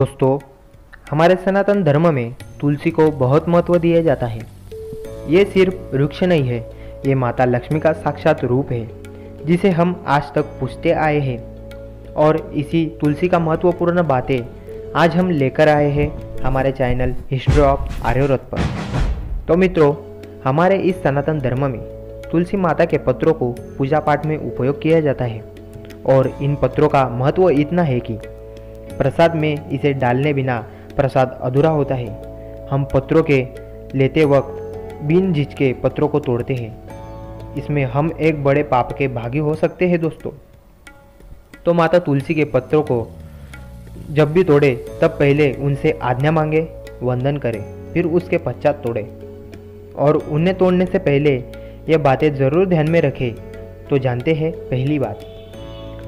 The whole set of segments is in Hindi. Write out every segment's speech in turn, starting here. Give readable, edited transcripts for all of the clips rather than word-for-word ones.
दोस्तों, हमारे सनातन धर्म में तुलसी को बहुत महत्व दिया जाता है। ये सिर्फ वृक्ष नहीं है, ये माता लक्ष्मी का साक्षात रूप है जिसे हम आज तक पूजते आए हैं। और इसी तुलसी का महत्वपूर्ण बातें आज हम लेकर आए हैं हमारे चैनल हिस्ट्री ऑफ आर्यव्रत पर। तो मित्रों, हमारे इस सनातन धर्म में तुलसी माता के पत्रों को पूजा पाठ में उपयोग किया जाता है और इन पत्रों का महत्व इतना है कि प्रसाद में इसे डालने बिना प्रसाद अधूरा होता है। हम पत्रों के लेते वक्त बिन झिझके पत्रों को तोड़ते हैं। इसमें हम एक बड़े पाप के भागी हो सकते हैं दोस्तों। तो माता तुलसी के पत्रों को जब भी तोड़े तब पहले उनसे आज्ञा मांगे, वंदन करें, फिर उसके पश्चात तोड़े। और उन्हें तोड़ने से पहले ये बातें ज़रूर ध्यान में रखें। तो जानते हैं पहली बात,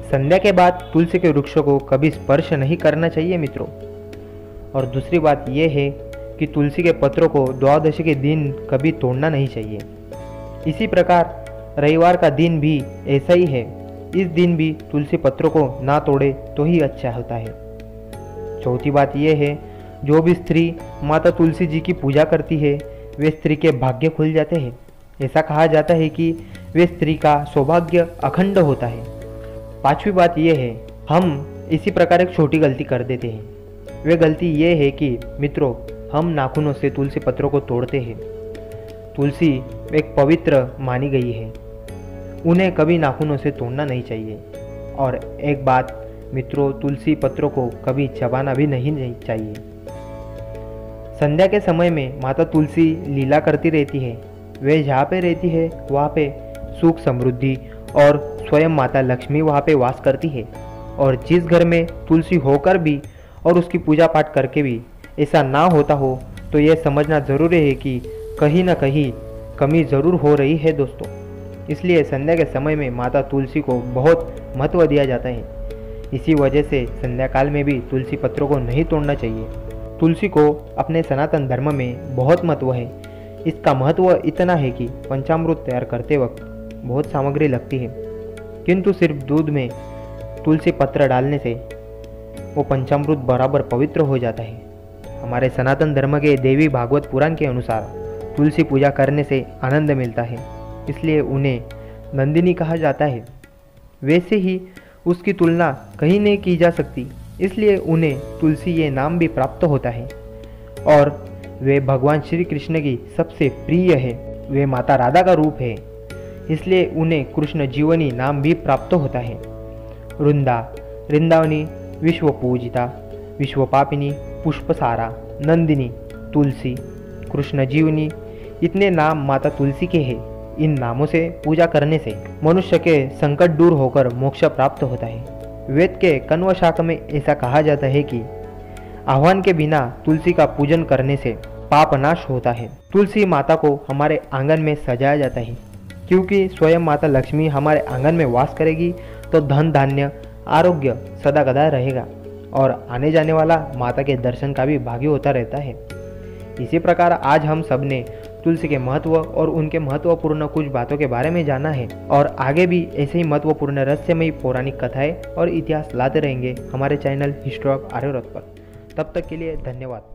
संध्या के बाद तुलसी के वृक्षों को कभी स्पर्श नहीं करना चाहिए मित्रों। और दूसरी बात यह है कि तुलसी के पत्रों को द्वादशी के दिन कभी तोड़ना नहीं चाहिए। इसी प्रकार रविवार का दिन भी ऐसा ही है। इस दिन भी तुलसी पत्रों को ना तोड़े तो ही अच्छा होता है। चौथी बात यह है, जो भी स्त्री माता तुलसी जी की पूजा करती है वे स्त्री के भाग्य खुल जाते हैं। ऐसा कहा जाता है कि वे स्त्री का सौभाग्य अखंड होता है। पांचवी बात यह है, हम इसी प्रकार एक छोटी गलती कर देते हैं। वे गलती ये है कि मित्रों, हम नाखूनों से तुलसी पत्रों को तोड़ते हैं। तुलसी एक पवित्र मानी गई है, उन्हें कभी नाखूनों से तोड़ना नहीं चाहिए। और एक बात मित्रों, तुलसी पत्रों को कभी चबाना भी नहीं चाहिए। संध्या के समय में माता तुलसी लीला करती रहती है। वे जहाँ पे रहती है वहाँ पे सुख समृद्धि और स्वयं माता लक्ष्मी वहाँ पे वास करती है। और जिस घर में तुलसी होकर भी और उसकी पूजा पाठ करके भी ऐसा ना होता हो तो ये समझना ज़रूरी है कि कहीं ना कहीं कमी ज़रूर हो रही है दोस्तों। इसलिए संध्या के समय में माता तुलसी को बहुत महत्व दिया जाता है। इसी वजह से संध्या काल में भी तुलसी पत्रों को नहीं तोड़ना चाहिए। तुलसी को अपने सनातन धर्म में बहुत महत्व है। इसका महत्व इतना है कि पंचामृत तैयार करते वक्त बहुत सामग्री लगती है, किंतु सिर्फ दूध में तुलसी पत्र डालने से वो पंचामृत बराबर पवित्र हो जाता है। हमारे सनातन धर्म के देवी भागवत पुराण के अनुसार तुलसी पूजा करने से आनंद मिलता है, इसलिए उन्हें नंदिनी कहा जाता है। वैसे ही उसकी तुलना कहीं नहीं की जा सकती, इसलिए उन्हें तुलसी ये नाम भी प्राप्त होता है। और वे भगवान श्री कृष्ण की सबसे प्रिय है। वे माता राधा का रूप है, इसलिए उन्हें कृष्ण जीवनी नाम भी प्राप्त होता है। वृंदावनी, विश्व पूजिता, विश्व पापिनी, पुष्पसारा, नंदिनी, तुलसी, कृष्ण जीवनी, इतने नाम माता तुलसी के हैं। इन नामों से पूजा करने से मनुष्य के संकट दूर होकर मोक्ष प्राप्त होता है। वेद के कण्व शाख में ऐसा कहा जाता है कि आह्वान के बिना तुलसी का पूजन करने से पाप नाश होता है। तुलसी माता को हमारे आंगन में सजाया जाता है, क्योंकि स्वयं माता लक्ष्मी हमारे आंगन में वास करेगी तो धन धान्य आरोग्य सदा गदा रहेगा और आने जाने वाला माता के दर्शन का भी भागी होता रहता है। इसी प्रकार आज हम सब ने तुलसी के महत्व और उनके महत्वपूर्ण कुछ बातों के बारे में जाना है। और आगे भी ऐसे ही महत्वपूर्ण रहस्यमयी पौराणिक कथाएं और इतिहास लाते रहेंगे हमारे चैनल हिस्ट्री ऑफ आर्यव्रत पर। तब तक के लिए धन्यवाद।